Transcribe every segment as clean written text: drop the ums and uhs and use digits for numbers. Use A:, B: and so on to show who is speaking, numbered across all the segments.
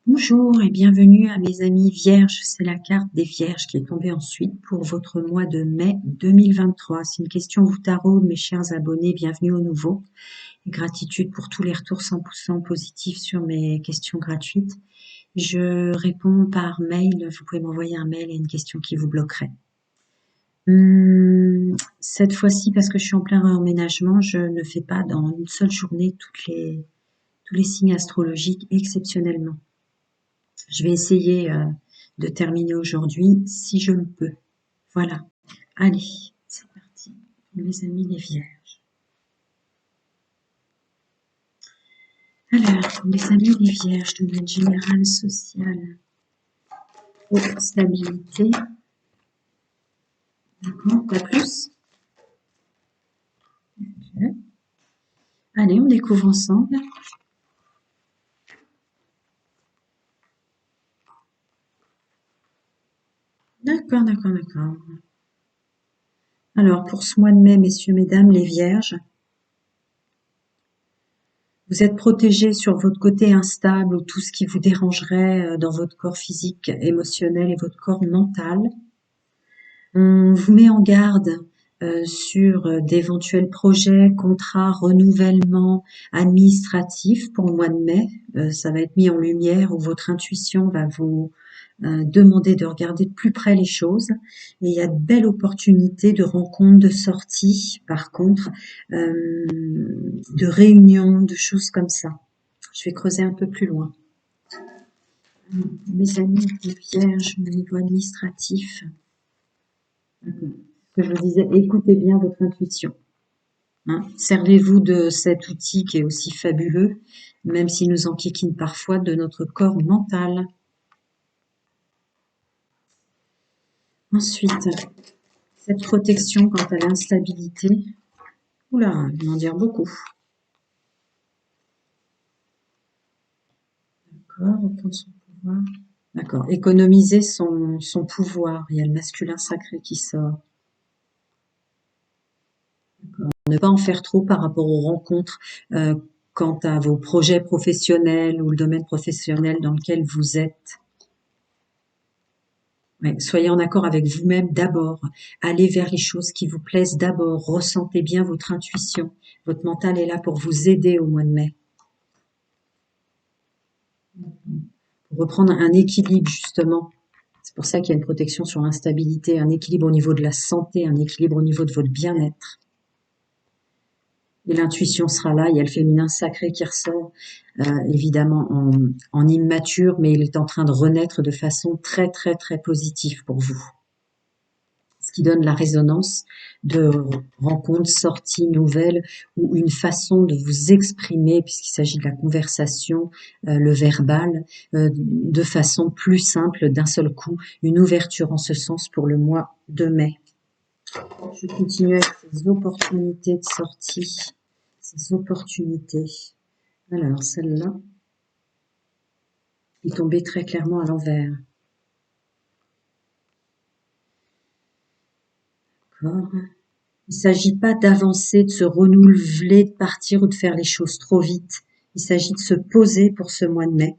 A: Bonjour et bienvenue à mes amis vierges. C'est la carte des vierges qui est tombée ensuite pour votre mois de mai 2023. Si une question vous taraude, mes chers abonnés, bienvenue au nouveau. Et gratitude pour tous les retours 100% positifs sur mes questions gratuites. Je réponds par mail. Vous pouvez m'envoyer un mail et une question qui vous bloquerait. Cette fois-ci, parce que je suis en plein réemménagement, je ne fais pas dans une seule journée tous les signes astrologiques exceptionnellement. Je vais essayer de terminer aujourd'hui si je le peux. Voilà. Allez, c'est parti. Mes amis les vierges. Alors, mes amis les vierges, domaine général, social, stabilité. D'accord, pas plus. Okay. Allez, on découvre ensemble. D'accord, d'accord, d'accord. Alors, pour ce mois de mai, messieurs, mesdames, les vierges, vous êtes protégés sur votre côté instable ou tout ce qui vous dérangerait dans votre corps physique, émotionnel et votre corps mental. On vous met en garde sur d'éventuels projets, contrats, renouvellements administratifs pour le mois de mai. Ça va être mis en lumière où votre intuition va vous demander de regarder de plus près les choses. Et il y a de belles opportunités de rencontres, de sorties, par contre, de réunions, de choses comme ça. Je vais creuser un peu plus loin. Mes amis les vierges au niveau administratif. Ce que je vous disais, écoutez bien votre intuition. Hein. Servez-vous de cet outil qui est aussi fabuleux, même s'il nous enquiquine parfois, de notre corps mental. Ensuite, cette protection quant à l'instabilité. Oula, je vais en dire beaucoup. D'accord, reprendre son pouvoir. D'accord, économiser son pouvoir. Il y a le masculin sacré qui sort. Ne pas en faire trop par rapport aux rencontres quant à vos projets professionnels ou le domaine professionnel dans lequel vous êtes. Ouais, soyez en accord avec vous-même d'abord. Allez vers les choses qui vous plaisent d'abord. Ressentez bien votre intuition. Votre mental est là pour vous aider au mois de mai. Pour reprendre un équilibre, justement. C'est pour ça qu'il y a une protection sur l'instabilité, un équilibre au niveau de la santé, un équilibre au niveau de votre bien-être. Et l'intuition sera là, il y a le féminin sacré qui ressort, évidemment en immature, mais il est en train de renaître de façon très très très positive pour vous. Ce qui donne la résonance de rencontres, sorties, nouvelles, ou une façon de vous exprimer, puisqu'il s'agit de la conversation, le verbal, de façon plus simple, d'un seul coup, une ouverture en ce sens pour le mois de mai. Je continue avec ces opportunités de sortie. Ces opportunités. Alors, celle-là est tombée très clairement à l'envers. D'accord. Il ne s'agit pas d'avancer, de se renouveler, de partir ou de faire les choses trop vite. Il s'agit de se poser pour ce mois de mai,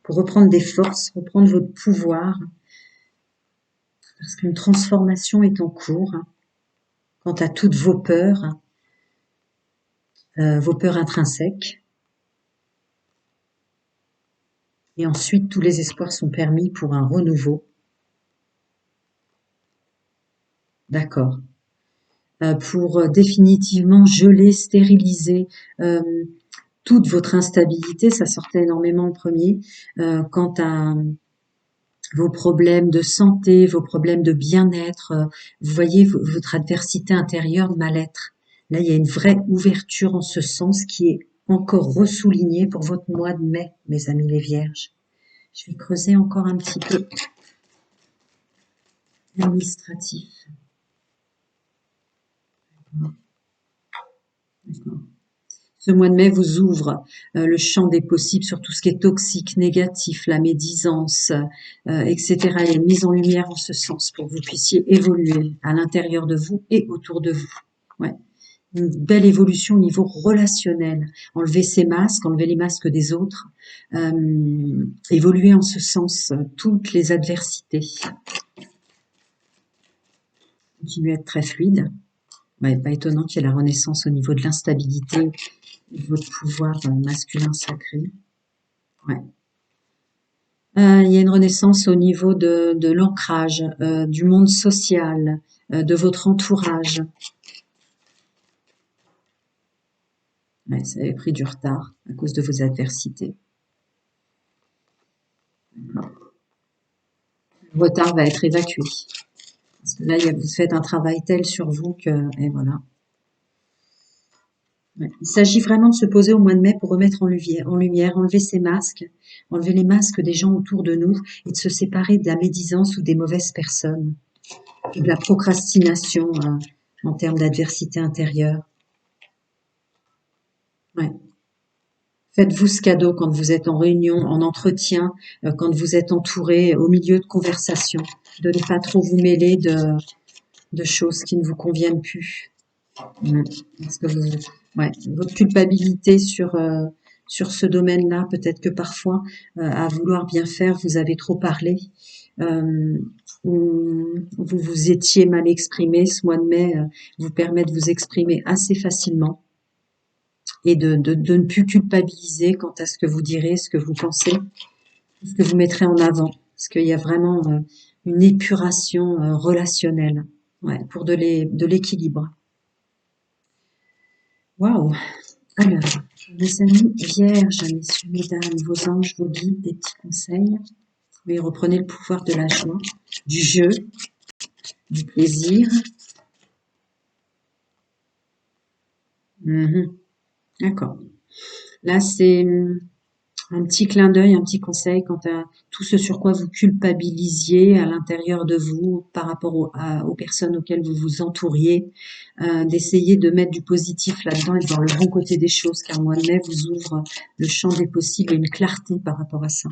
A: pour reprendre des forces, reprendre votre pouvoir, parce qu'une transformation est en cours quant à toutes vos peurs intrinsèques. Et ensuite, tous les espoirs sont permis pour un renouveau. D'accord. Pour définitivement geler, stériliser toute votre instabilité. Ça sortait énormément en premier. Quant à vos problèmes de santé, vos problèmes de bien-être, vous voyez votre adversité intérieure de mal-être. Là, il y a une vraie ouverture en ce sens qui est encore ressoulignée pour votre mois de mai, mes amis les vierges. Je vais creuser encore un petit peu. Administratif. D'accord. Ce mois de mai vous ouvre le champ des possibles sur tout ce qui est toxique, négatif, la médisance, etc. Il y a une mise en lumière en ce sens pour que vous puissiez évoluer à l'intérieur de vous et autour de vous. Ouais. une belle évolution au niveau relationnel. Enlever ses masques, enlever les masques des autres, évoluer en ce sens, toutes les adversités. Continuer à être très fluide. Ouais, pas étonnant qu'il y ait la renaissance au niveau de l'instabilité, de votre pouvoir masculin sacré. Ouais. Il y a une renaissance au niveau de l'ancrage, du monde social, de votre entourage. Ouais, ça avait pris du retard à cause de vos adversités. Le retard va être évacué. Parce que là, vous faites un travail tel sur vous que... Et voilà. Ouais. Il s'agit vraiment de se poser au mois de mai pour remettre en lumière, enlever ces masques, enlever les masques des gens autour de nous et de se séparer de la médisance ou des mauvaises personnes, ou de la procrastination en termes d'adversité intérieure. Ouais. Faites-vous ce cadeau quand vous êtes en réunion, en entretien, quand vous êtes entouré, au milieu de conversations, de ne pas trop vous mêler de choses qui ne vous conviennent plus. Parce que votre culpabilité sur ce domaine-là, peut-être que parfois, à vouloir bien faire, vous avez trop parlé, ou vous vous étiez mal exprimé. Ce mois de mai vous permet de vous exprimer assez facilement et de ne plus culpabiliser quant à ce que vous direz, ce que vous pensez, ce que vous mettrez en avant. Parce qu'il y a vraiment une épuration relationnelle, pour de l'équilibre. Waouh! Alors, mes amis vierges, messieurs, mesdames, vos anges, vos guides, des petits conseils. Oui, reprenez le pouvoir de la joie, du jeu, du plaisir. D'accord. Là, c'est un petit clin d'œil, un petit conseil quant à tout ce sur quoi vous culpabilisiez à l'intérieur de vous par rapport aux personnes auxquelles vous vous entouriez, d'essayer de mettre du positif là-dedans et de voir le bon côté des choses, car le mois de mai vous ouvre le champ des possibles et une clarté par rapport à ça.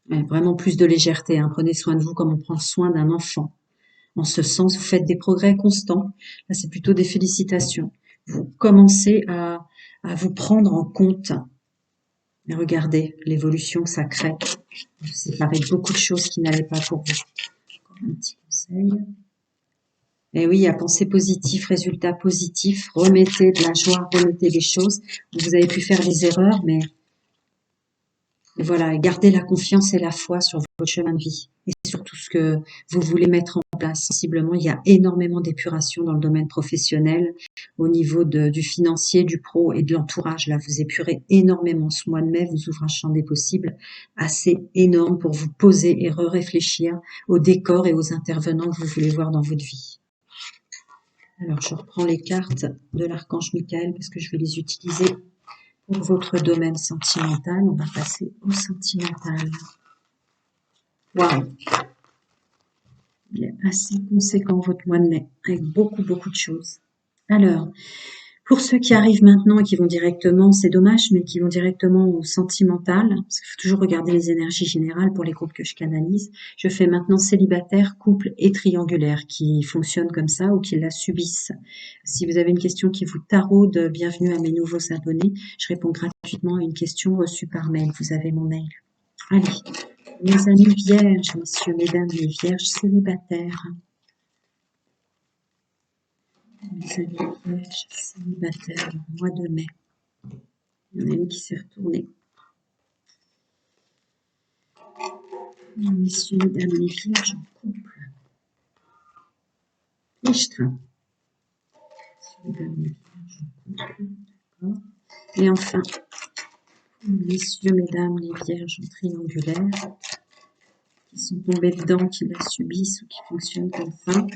A: Ouais, vraiment plus de légèreté, hein. Prenez soin de vous comme on prend soin d'un enfant. En ce sens, vous faites des progrès constants. Là, c'est plutôt des félicitations. Vous commencez à vous prendre en compte. Et regardez l'évolution que ça crée. Vous séparez beaucoup de choses qui n'allaient pas pour vous. Encore un petit conseil. Et oui, à penser positif, résultat positif. Remettez de la joie, remettez des choses. Vous avez pu faire des erreurs, mais voilà, gardez la confiance et la foi sur votre chemin de vie et sur tout ce que vous voulez mettre en place. Sensiblement, il y a énormément d'épuration dans le domaine professionnel, au niveau du financier, du pro et de l'entourage. Là, vous épurez énormément. Ce mois de mai vous ouvre un champ des possibles assez énorme pour vous poser et réfléchir au décor et aux intervenants que vous voulez voir dans votre vie. Alors, je reprends les cartes de l'archange Michael parce que je vais les utiliser pour votre domaine sentimental. On va passer au sentimental. Waouh! Il est assez conséquent votre mois de mai, avec beaucoup, beaucoup de choses. Alors, pour ceux qui arrivent maintenant et qui vont directement, c'est dommage, mais qui vont directement au sentimental, parce qu'il faut toujours regarder les énergies générales pour les groupes que je canalise, je fais maintenant célibataire, couple et triangulaire, qui fonctionnent comme ça ou qui la subissent. Si vous avez une question qui vous taraude, bienvenue à mes nouveaux abonnés. Je réponds gratuitement à une question reçue par mail. Vous avez mon mail. Allez, mes amis vierges, messieurs, mesdames, les vierges célibataires. Mes amis vierges célibataires, le mois de mai. Il y en a une qui s'est retournée. Messieurs, mesdames, les vierges en couple. Fichtre. Messieurs, mesdames, les vierges en couple. D'accord. Et enfin, messieurs, mesdames, les vierges en triangulaire, qui sont tombés dedans, qui la subissent ou qui fonctionnent comme ça.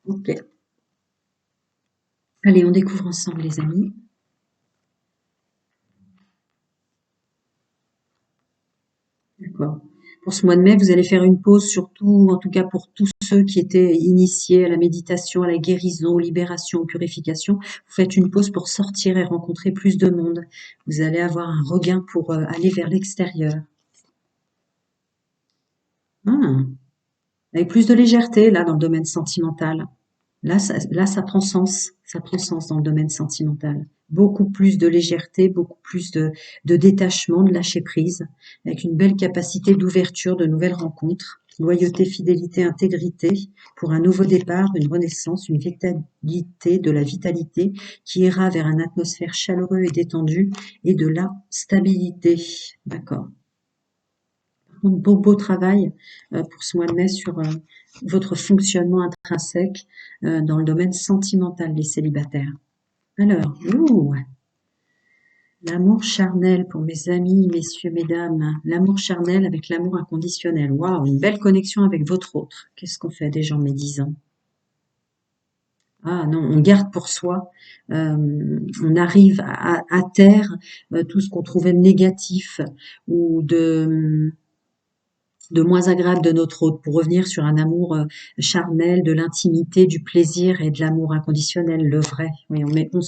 A: Ok. Allez, on découvre ensemble, les amis. D'accord. Pour ce mois de mai, vous allez faire une pause, surtout, en tout cas pour tous ceux qui étaient initiés à la méditation, à la guérison, aux libérations, aux purifications. Vous faites une pause pour sortir et rencontrer plus de monde. Vous allez avoir un regain pour aller vers l'extérieur. Avec plus de légèreté, là, dans le domaine sentimental. Là, ça prend sens. Ça prend sens dans le domaine sentimental. Beaucoup plus de légèreté, beaucoup plus de détachement, de lâcher prise, avec une belle capacité d'ouverture, de nouvelles rencontres, loyauté, fidélité, intégrité, pour un nouveau départ, une renaissance, une vitalité, de la vitalité qui ira vers une atmosphère chaleureuse et détendue et de la stabilité. D'accord. Beau travail pour ce mois de mai sur votre fonctionnement intrinsèque dans le domaine sentimental des célibataires. Alors, l'amour charnel pour mes amis, messieurs, mesdames. L'amour charnel avec l'amour inconditionnel. Waouh, une belle connexion avec votre autre. Qu'est-ce qu'on fait des gens médisants? Ah non, on garde pour soi. On arrive à taire tout ce qu'on trouvait négatif ou de moins agréable de notre hôte pour revenir sur un amour charnel, de l'intimité, du plaisir et de l'amour inconditionnel, le vrai. Oui, on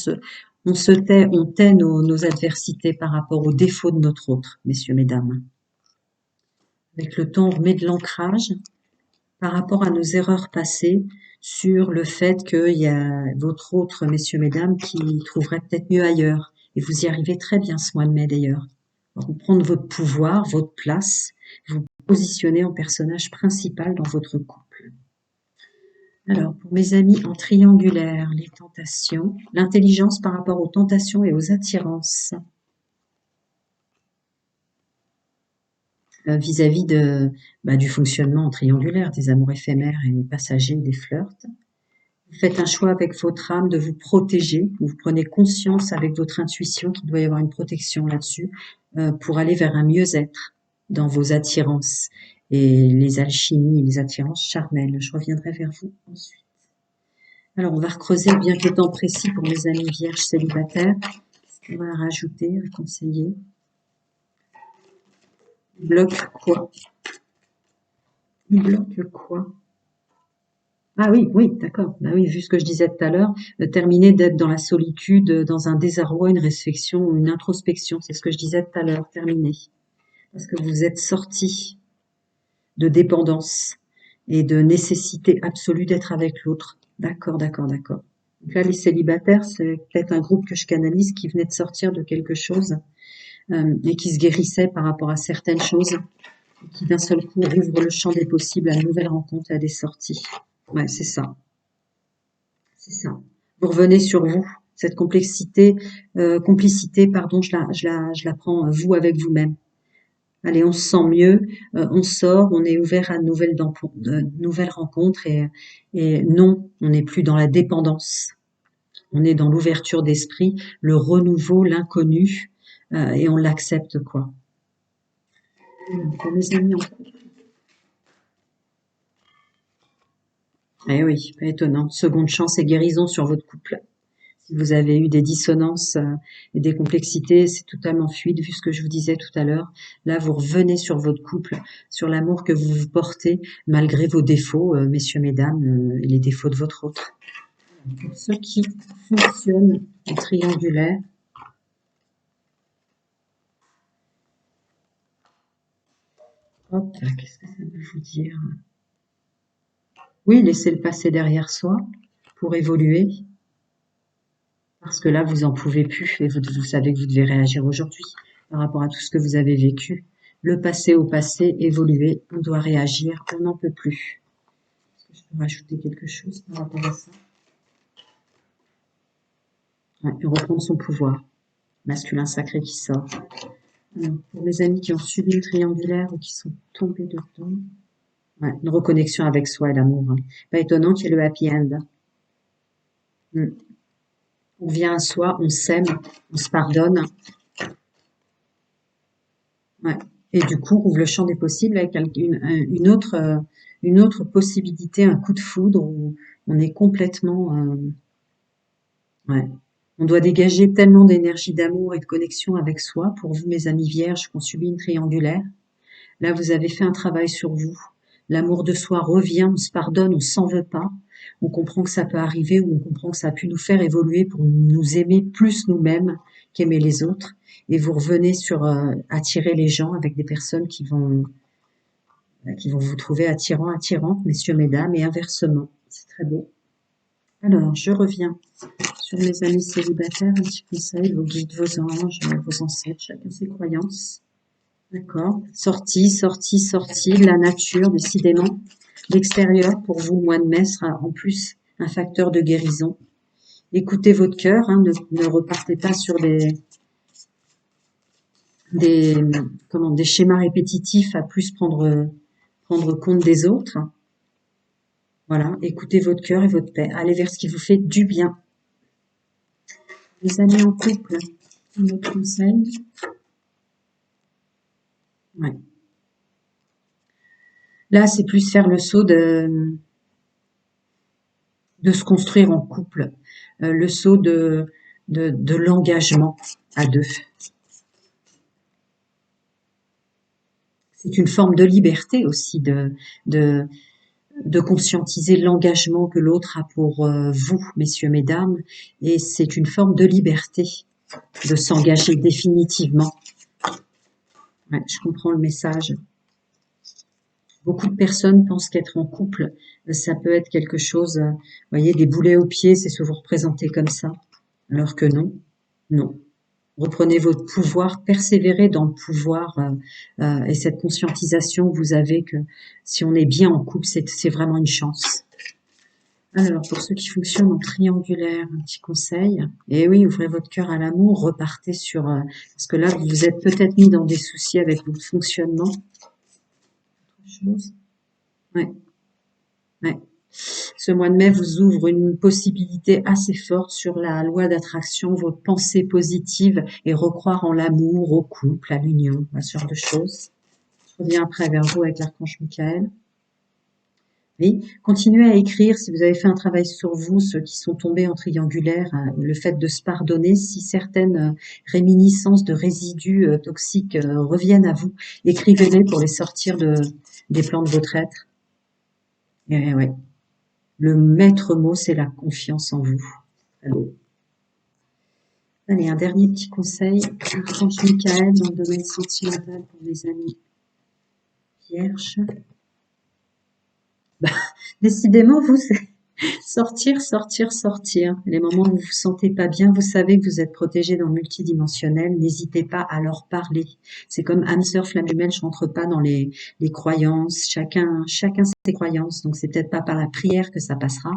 A: se tait, on tait nos adversités par rapport aux défauts de notre autre, messieurs, mesdames. Avec le temps, on remet de l'ancrage par rapport à nos erreurs passées sur le fait qu'il y a votre autre, messieurs, mesdames, qui trouverait peut-être mieux ailleurs. Et vous y arrivez très bien ce mois de mai d'ailleurs. Vous prendre votre pouvoir, votre place, vous positionner en personnage principal dans votre couple. Alors, pour mes amis en triangulaire, les tentations, l'intelligence par rapport aux tentations et aux attirances vis-à-vis du fonctionnement en triangulaire, des amours éphémères et passagers, des flirts. Vous faites un choix avec votre âme de vous protéger. Vous prenez conscience avec votre intuition qu'il doit y avoir une protection là-dessus pour aller vers un mieux-être dans vos attirances et les alchimies, les attirances charnelles. Je reviendrai vers vous ensuite. Alors, on va recreuser bien qu'étant précis pour mes amis vierges célibataires. On va rajouter, à conseiller. Il bloque quoi? Il bloque quoi? Ah oui, oui, d'accord. Bah oui, vu ce que je disais tout à l'heure, terminer d'être dans la solitude, dans un désarroi, une réflexion, une introspection, c'est ce que je disais tout à l'heure, terminer. Parce que vous êtes sorti de dépendance et de nécessité absolue d'être avec l'autre. D'accord, d'accord, d'accord. Donc là, les célibataires, c'est peut-être un groupe que je canalise qui venait de sortir de quelque chose et qui se guérissait par rapport à certaines choses, et qui d'un seul coup ouvre le champ des possibles à de nouvelles rencontres et à des sorties. Ouais, c'est ça. C'est ça. Vous revenez sur vous. Cette complicité, pardon, je la prends, vous avec vous-même. Allez, on se sent mieux, on sort, on est ouvert à de nouvelles rencontres et non, on n'est plus dans la dépendance. On est dans l'ouverture d'esprit, le renouveau, l'inconnu, et on l'accepte, quoi. Pour mes amis en couple. Eh oui, pas étonnant. Seconde chance et guérison sur votre couple. Si vous avez eu des dissonances et des complexités, c'est totalement fluide vu ce que je vous disais tout à l'heure. Là, vous revenez sur votre couple, sur l'amour que vous vous portez malgré vos défauts, messieurs, mesdames, et les défauts de votre autre. Pour ceux qui fonctionnent en triangulaire, hop, qu'est-ce que ça veut vous dire? Oui, laissez le passé derrière soi pour évoluer, parce que là, vous en pouvez plus et vous savez que vous devez réagir aujourd'hui par rapport à tout ce que vous avez vécu. Le passé au passé, évoluer, on doit réagir, on n'en peut plus. Est-ce que je peux rajouter quelque chose par rapport à ça? Ouais, et reprendre son pouvoir. Masculin sacré qui sort. Alors, pour mes amis qui ont subi une triangulaire ou qui sont tombés dedans, ouais, une reconnexion avec soi et l'amour. Hein. Pas étonnant qu'il y ait le happy end. On vient à soi, on s'aime, on se pardonne. Ouais. Et du coup, on ouvre le champ des possibles avec une autre possibilité, un coup de foudre où on est complètement, ouais. On doit dégager tellement d'énergie d'amour et de connexion avec soi. Pour vous, mes amis vierges, qui ont subi une triangulaire, là, vous avez fait un travail sur vous. L'amour de soi revient, on se pardonne, on s'en veut pas. On comprend que ça peut arriver ou on comprend que ça a pu nous faire évoluer pour nous aimer plus nous-mêmes qu'aimer les autres. Et vous revenez sur attirer les gens avec des personnes qui vont vous trouver attirants, attirantes, messieurs, mesdames, et inversement. C'est très beau. Alors, je reviens sur mes amis célibataires, un petit conseil, vos guides, vos anges, vos ancêtres, chacun ses croyances. D'accord. Sortie, sortie, sortie de la nature, décidément. L'extérieur, pour vous, le mois de mai, sera en plus un facteur de guérison. Écoutez votre cœur, hein, ne repartez pas sur des, des schémas répétitifs à plus prendre compte des autres. Voilà, écoutez votre cœur et votre paix. Allez vers ce qui vous fait du bien. Les amis en couple, un autre conseil. Ouais. Là, c'est plus faire le saut de se construire en couple, le saut de l'engagement à deux. C'est une forme de liberté aussi de, de conscientiser l'engagement que l'autre a pour vous, messieurs, mesdames, et c'est une forme de liberté de s'engager définitivement. Ouais, je comprends le message. Beaucoup de personnes pensent qu'être en couple, ça peut être quelque chose, vous voyez, des boulets aux pieds, c'est souvent représenté comme ça, alors que non, non. Reprenez votre pouvoir, persévérez dans le pouvoir et cette conscientisation que vous avez que si on est bien en couple, c'est vraiment une chance. Alors, pour ceux qui fonctionnent en triangulaire, un petit conseil. Et oui, ouvrez votre cœur à l'amour, repartez sur... parce que là, vous vous êtes peut-être mis dans des soucis avec votre fonctionnement. Autre chose. Ouais, ouais. Ce mois de mai vous ouvre une possibilité assez forte sur la loi d'attraction, vos pensées positives et recroire en l'amour, au couple, à l'union, ce genre de choses. Je reviens après vers vous avec l'archange Michael. Oui, continuez à écrire si vous avez fait un travail sur vous, ceux qui sont tombés en triangulaire, le fait de se pardonner, si certaines réminiscences de résidus toxiques reviennent à vous, écrivez-les pour les sortir des plans de votre être. Et ouais. Le maître mot, c'est la confiance en vous. Allez, un dernier petit conseil. Archange Michael dans le domaine sentimental pour mes amis vierges. Décidément, vous, c'est sortir, sortir, sortir. Les moments où vous vous sentez pas bien, vous savez que vous êtes protégé dans le multidimensionnel. N'hésitez pas à leur parler. C'est comme âme sœur, flamme jumelle, je rentre pas dans les croyances. Chacun ses croyances. Donc c'est peut-être pas par la prière que ça passera,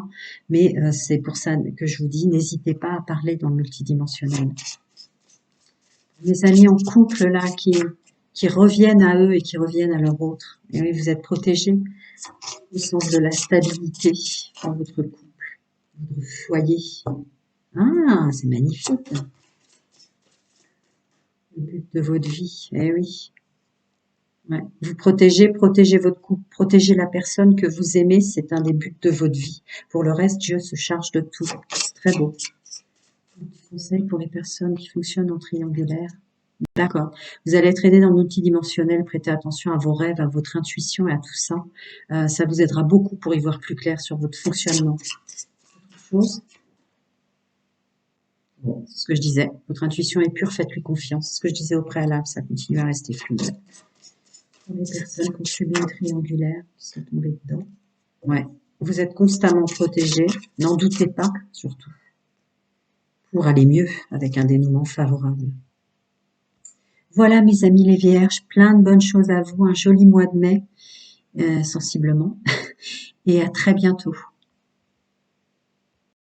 A: mais c'est pour ça que je vous dis, n'hésitez pas à parler dans le multidimensionnel. Mes amis en couple là qui reviennent à eux et qui reviennent à leur autre. Et oui, vous êtes protégés au sens de la stabilité dans votre couple, votre foyer. Ah, c'est magnifique. Le but de votre vie, eh oui. Ouais. Vous protégez votre couple, protégez la personne que vous aimez, c'est un des buts de votre vie. Pour le reste, Dieu se charge de tout. C'est très beau. Un petit conseil pour les personnes qui fonctionnent en triangulaire. D'accord. Vous allez être aidé dans le multidimensionnel. Prêtez attention à vos rêves, à votre intuition et à tout ça. Ça vous aidera beaucoup pour y voir plus clair sur votre fonctionnement. Autre chose. Bon, c'est ce que je disais. Votre intuition est pure, faites-lui confiance. C'est ce que je disais au préalable, ça continue à rester fluide. Pour les personnes qui ont subi une triangulaire, qui sont tombées dedans. Ouais. Vous êtes constamment protégés. N'en doutez pas, surtout. Pour aller mieux avec un dénouement favorable. Voilà mes amis les vierges, plein de bonnes choses à vous, un joli mois de mai, sensiblement, et à très bientôt.